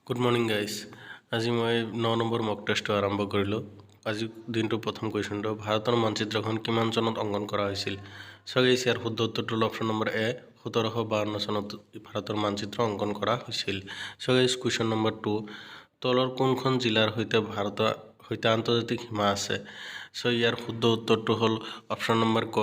Good morning guys. আজি মই 9 number মক টেষ্টটো আৰম্ভ কৰিলোঁ। আজি দিনটোৰ প্ৰথম কুৱেশ্যনটো, ভাৰতৰ মানচিত্ৰখন কিমান চনত অংকন কৰা হৈছিল? চ' গাইজ ইয়াৰ শুদ্ধ উত্তৰটো হ'ল অপশ্যন নম্বৰ এ, 1752 চনত ভাৰতৰ মানচিত্ৰ অংকন কৰা হৈছিল। চ' গাইজ কুৱেশ্যন নম্বৰ 2, তলৰ কোনখন জিলাৰ সৈতে আন্তৰ্জাতিক সীমা আছে? চ' ইয়াৰ শুদ্ধ উত্তৰটো হ'ল অপশ্যন নম্বৰ ক,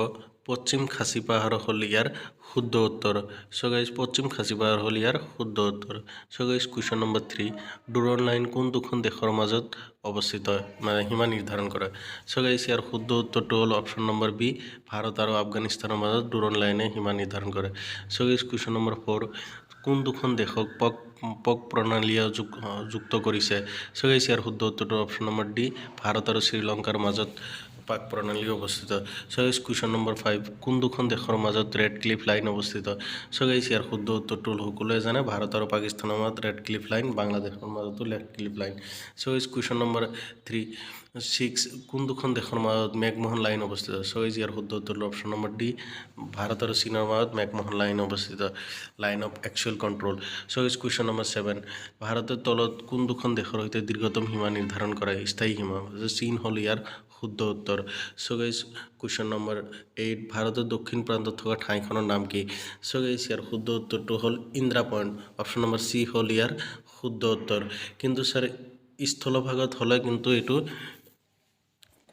পশ্চিম খাচী পাহাৰ হ'ল ইয়াৰ শুদ্ধ উত্তৰ। চ' গাইজ পশ্চিম খাচী পাহাৰ হ'ল ইয়াৰ শুদ্ধ উত্তৰ। চ' গাইজ কুৱেশ্যন নম্বৰ 3, ডুৰণ লাইন কোন দুখন দেশৰ মাজত অৱস্থিত মানে সীমা নিৰ্ধাৰণ কৰে? চ' গাইজ ইয়াৰ শুদ্ধ উত্তৰটো হ'ল অপশ্যন নম্বৰ বি, ভাৰত আৰু আফগানিস্তানৰ মাজত ডুৰণ লাইনে সীমা নিৰ্ধাৰণ কৰে। চ' গাইজ কুৱেশ্যন নম্বৰ 4, কোন দুখন দেশক পক প্ৰণালীয়ে যুক্ত কৰিছে? চ' গাইজ ইয়াৰ শুদ্ধ উত্তৰটো অপশ্যন নম্বৰ ডি, ভাৰত আৰু শ্ৰীলংকাৰ মাজত পাক প্ৰণালী অৱস্থিত। চ' গাইজ কুৱেশ্যন নম্বৰ 5, কোন দুখন দেশৰ মাজত ৰেড ক্লিফ লাইন অৱস্থিত? চ' গাইজ ইয়াৰ শুদ্ধ উত্তৰটো সকলোৱে জানে, ভাৰত আৰু পাকিস্তানৰ মাজত ৰেড ক্লিফ লাইন, বাংলাদেশৰ মাজতো ৰেড ক্লিফ লাইন। চ' গাইজ কুৱেশ্যন নম্বৰ 6, কোন দুখন দেশৰ মাজত মেকমোহন লাইন অৱস্থিত? চ' গাইজ ইয়াৰ শুদ্ধ উত্তৰটো অপশ্যন নম্বৰ ডি, ভাৰত আৰু চীনৰ মাজত মেকমোহন লাইন অৱস্থিত, line of actual control. So' guys question number 7, ভাৰতৰ তলত কোন দুখন দেশৰ সৈতে দীৰ্ঘতম সীমা নিৰ্ধাৰণ কৰে? স্থায়ী সীমা, চীন হ'ল ইয়াৰ শুদ্ধ উত্তৰ। চ' গাইজ কুৱেশ্যন নম্বৰ 8, ভাৰতৰ দক্ষিণ প্ৰান্তত থকা ঠাইখনৰ নাম কি? চ' গাইজ ইয়াৰ শুদ্ধ উত্তৰটো হ'ল Indra point, option number C হ'ল ইয়াৰ শুদ্ধ উত্তৰ। কিন্তু ছাৰ স্থলভাগত হ'লে কিন্তু এইটো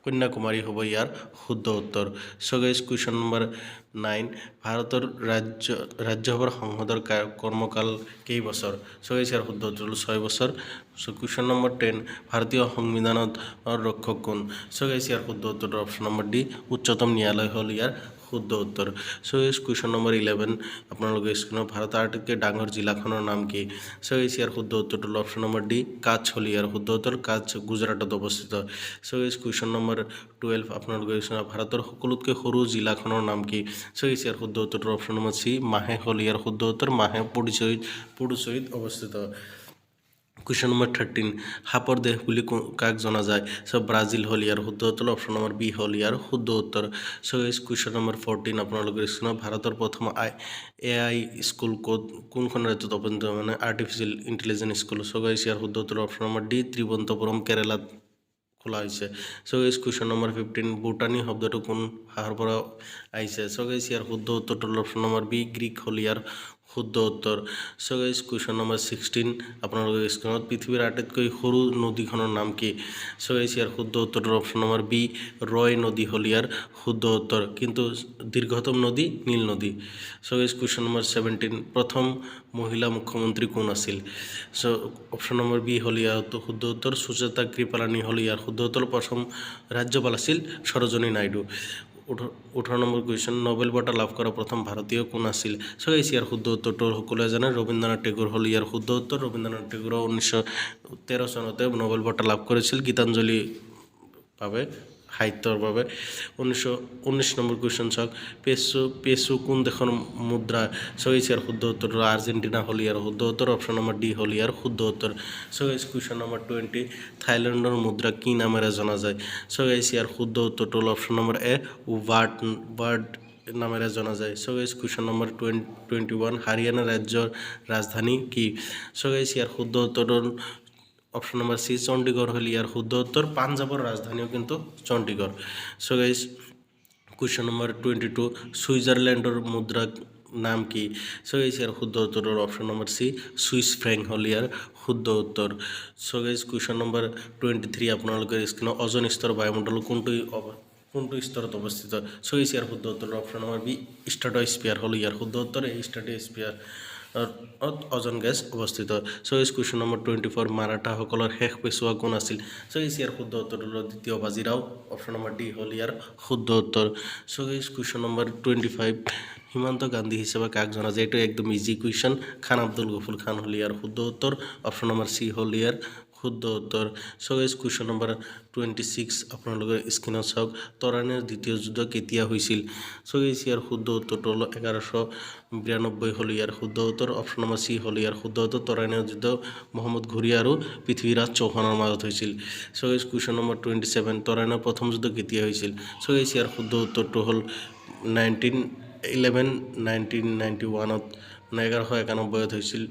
কন্যাকুমাৰী হ'ব ইয়াৰ শুদ্ধ উত্তৰ। চ' গাইজ কুৱেশ্যন নম্বৰ 9, ভাৰতৰ ৰাজ্যসভাৰ সংসদৰ কৰ্মকাল কেইবছৰ? চ' গাইজ ইয়াৰ শুদ্ধ উত্তৰ হ'ল 6 বছৰ। চ' কুৱেশ্যন নম্বৰ 10, ভাৰতীয় সংবিধানত ৰক্ষক কোন? চ' গাইজ ইয়াৰ শুদ্ধ উত্তৰটো অপশ্যন নম্বৰ ডি, উচ্চতম ন্যায়ালয় হ'ল ইয়াৰ শুদ্ধ উত্তৰ। চ' গাইজ কুৱেশ্যন নম্বৰ 11, আপোনালোকে স্ক্ৰীণত ভাৰতৰ আটাইতকৈ ডাঙৰ জিলাখনৰ নাম কি? চ' গাইজ ইয়াৰ শুদ্ধ উত্তৰটো হ'ল অপশ্যন নম্বৰ ডি, কাছ হ'ল ইয়াৰ শুদ্ধ উত্তৰ, কাছ গুজৰাটত অৱস্থিত। চ' গাইজ কুৱেশ্যন নম্বৰ 12, আপোনালোকে ভাৰতৰ সকলোতকৈ সৰু জিলাখনৰ নাম কি? চ' গাইজ ইয়াৰ শুদ্ধ উত্তৰটো অপশ্যন নম্বৰ চি, মাহে হ'ল ইয়াৰ শুদ্ধ উত্তৰ, মাহে পুডুচেৰীত অৱস্থিত। কুৱেশ্যন নম্বৰ 13, সাপৰ দেশ বুলি কাক জনা যায়? চ' ব্ৰাজিল হ'ল ইয়াৰ শুদ্ধ উত্তৰ, অপশ্যন নম্বৰ বি হ'ল ইয়াৰ শুদ্ধ উত্তৰ। চ' গাইজ কুৱেশ্যন নম্বৰ 14, আপোনালোকে স্ক্ৰীণত ভাৰতৰ প্ৰথম AI স্কুল কোনখন ৰাজ্যত অৱস্থিত, মানে আৰ্টিফিচিয়েল ইণ্টেলিজেঞ্চ স্কুল? চ' গাইজ ইয়াৰ শুদ্ধ উত্তৰ অপশ্যন নম্বৰ ডি, ত্ৰিবন্তপুৰম, কেৰেলাত খোলা হৈছে। চ' গাইজ কুৱেশ্যন নম্বৰ 15, ভূটানী শব্দটো কোন ভাষাৰ পৰা আহিছে? চ' গাইজ ইয়াৰ শুদ্ধ উত্তৰটো হ'ল অপশ্যন নম্বৰ বি, গ্ৰীক হ'ল ইয়াৰ শুদ্ধ উত্তৰ। চ' গাইজ কুৱেশ্যন নম্বৰ 16, আপোনালোকে স্ক্ৰীণত পৃথিৱীৰ আটাইতকৈ সৰু নদীখনৰ নাম কি? চ' গাইজ ইয়াৰ শুদ্ধ উত্তৰটো অপশ্যন নম্বৰ বি, ৰয় নদী হ'ল ইয়াৰ শুদ্ধ উত্তৰ, কিন্তু দীৰ্ঘতম নদী নীল নদী। চ' গাইজ কুৱেশ্যন নম্বৰ 17, প্ৰথম মহিলা মুখ্যমন্ত্ৰী কোন আছিল? চ' অপশ্যন নম্বৰ বি হ'ল ইয়াৰ শুদ্ধ উত্তৰ, সুজাতা কৃপালানি হ'ল ইয়াৰ শুদ্ধ উত্তৰ, প্ৰথম ৰাজ্যপাল আছিল Sarojini Naidu. 18 number question, Nobel বঁটা লাভ কৰা প্ৰথম ভাৰতীয় কোন আছিল? চ' গাইজ ইয়াৰ শুদ্ধ উত্তৰটো সকলোৱে জানে, ৰবীন্দ্ৰনাথ টেগোৰ হ'ল ইয়াৰ শুদ্ধ উত্তৰ। ৰবীন্দ্ৰনাথ টেগোৰে 1913 চনতে নোবেল বঁটা লাভ কৰিছিল গীতাঞ্জলি বাবে, সাহিত্যৰ বাবে। 19 নম্বৰ কুৱেশ্যন চাওক, পেছো কোন দেশৰ মুদ্ৰা? চ' গাইজ ইয়াৰ শুদ্ধ উত্তৰটো আৰ্জেণ্টিনা হ'ল ইয়াৰ শুদ্ধ উত্তৰ, অপশ্যন নম্বৰ ডি হ'ল ইয়াৰ শুদ্ধ উত্তৰ। চ' গাইজ কুৱেশ্যন নম্বৰ 20, থাইলেণ্ডৰ মুদ্ৰা কি নামেৰে জনা যায়? চ' গাইজ ইয়াৰ শুদ্ধ উত্তৰটো হ'ল অপশ্যন নম্বৰ এ, বাৰ্ড নামেৰে জনা যায়। চ' গাইজ কুৱেশ্যন নম্বৰ 21, হাৰিয়ানা ৰাজ্যৰ ৰাজধানী কি? চ' গাইজ ইয়াৰ শুদ্ধ উত্তৰটো অপশ্যন নম্বৰ চি, চণ্ডীগড় হ'ল ইয়াৰ শুদ্ধ উত্তৰ, পাঞ্জাৱৰ ৰাজধানীও কিন্তু চণ্ডীগড়। চ' গাইজ কুৱেশ্যন নম্বৰ 22, ছুইজাৰলেণ্ডৰ মুদ্ৰাৰ নাম কি? চ' গাইজ ইয়াৰ শুদ্ধ উত্তৰ হ'ল option number C, switch Frank হ'ল ইয়াৰ শুদ্ধ উত্তৰ। চ' গাইজ কুৱেশ্যন নম্বৰ 23, আপোনালোকে স্ক্ৰীণত অজন স্তৰ বায়ুমণ্ডলৰ কোনটো স্তৰত অৱস্থিত? চ' গাইজ ইয়াৰ শুদ্ধ উত্তৰ অপশ্যন নম্বৰ বি, ষ্ট্ৰেটোস্ফিয়াৰ হ'ল ইয়াৰ শুদ্ধ উত্তৰ, এই ষ্ট্ৰেটোস্ফিয়াৰ অজন গেছ অৱস্থিত। চ' গাইজ কুৱেশ্যন নম্বৰ 24, মাৰাঠাসকলৰ শেষ পেছোৱা কোন আছিল? চ' গাইজ ইয়াৰ শুদ্ধ উত্তৰটো হ'ল দ্বিতীয় বাজিৰাও, অপশ্যন নম্বৰ ডি হ'ল ইয়াৰ শুদ্ধ উত্তৰ। চ' গাইজ কুৱেশ্যন নম্বৰ 25, সীমান্ত গান্ধী হিচাপে কাক জনা যায়? এইটো একদম ইজি কুৱেশ্যন, খান আব্দুল গফুৰ খান হ'ল ইয়াৰ শুদ্ধ উত্তৰ, অপশ্যন নম্বৰ চি হ'ল ইয়াৰ শুদ্ধ উত্তৰ। চ' গাইজ কুৱেশ্যন নম্বৰ 26, আপোনালোকে স্ক্ৰীণত চাওক, তৰাণীৰ দ্বিতীয় যুদ্ধ কেতিয়া হৈছিল? চ' গাইজ ইয়াৰ শুদ্ধ উত্তৰটো হ'ল 1192 হ'ল ইয়াৰ শুদ্ধ উত্তৰ, অপশ্যন নম্বৰ চি হ'ল ইয়াৰ শুদ্ধ উত্তৰ। তৰাণীৰ যুদ্ধ মহম্মদ ঘুৰি আৰু পৃথ্বীৰাজ চৌহানৰ মাজত হৈছিল। চ' গাইজ কুৱেশ্যন নম্বৰ 27, তৰাণীৰ প্ৰথম যুদ্ধ কেতিয়া হৈছিল? চ' গাইজ ইয়াৰ শুদ্ধ উত্তৰটো হ'ল 1991ত, 1191 হৈছিল।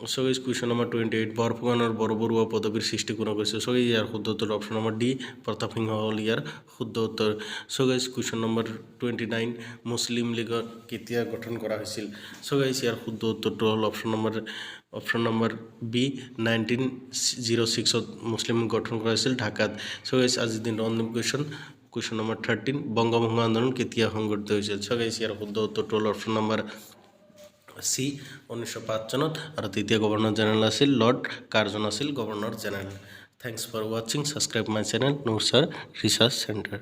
So guys, question number 28. বৰফুকনৰ বৰবৰুৱা পদবীৰ সৃষ্টি কোনে কৰিছে? So guys, ইয়াৰ শুদ্ধ উত্তৰ অপশ্যন নম্বৰ ডি প্ৰতাপ সিংহ হ'ল ইয়াৰ শুদ্ধ উত্তৰ। So guys, question number 29. মুছলিম লীগৰ কেতিয়া গঠন কৰা হৈছিল? So guys, ইয়াৰ শুদ্ধ উত্তৰটো হ'ল অপশ্যন নম্বৰ বি 1906 মুছলিম গঠন কৰা হৈছিল ঢাকাত। So guys, আজিৰ দিনৰ অন্তিম question number 13. বংগভংগ আন্দোলন কেতিয়া সংঘটিত হৈছিল? So guys, ইয়াৰ শুদ্ধ উত্তৰটো হ'ল অপশ্যন নম্বৰ সি 1905 চনত আৰু তৃতীয় গভৰ্ণৰ জেনেৰেল আছিল লৰ্ড কাৰ্জন আছিল গভৰ্ণৰ জেনেৰেল। থ্যাংকস ফৰ ৱাচিং। সাবস্ক্ৰাইব মাই চেনেল নুছাৰ ৰিচাৰ্চ চেণ্টাৰ।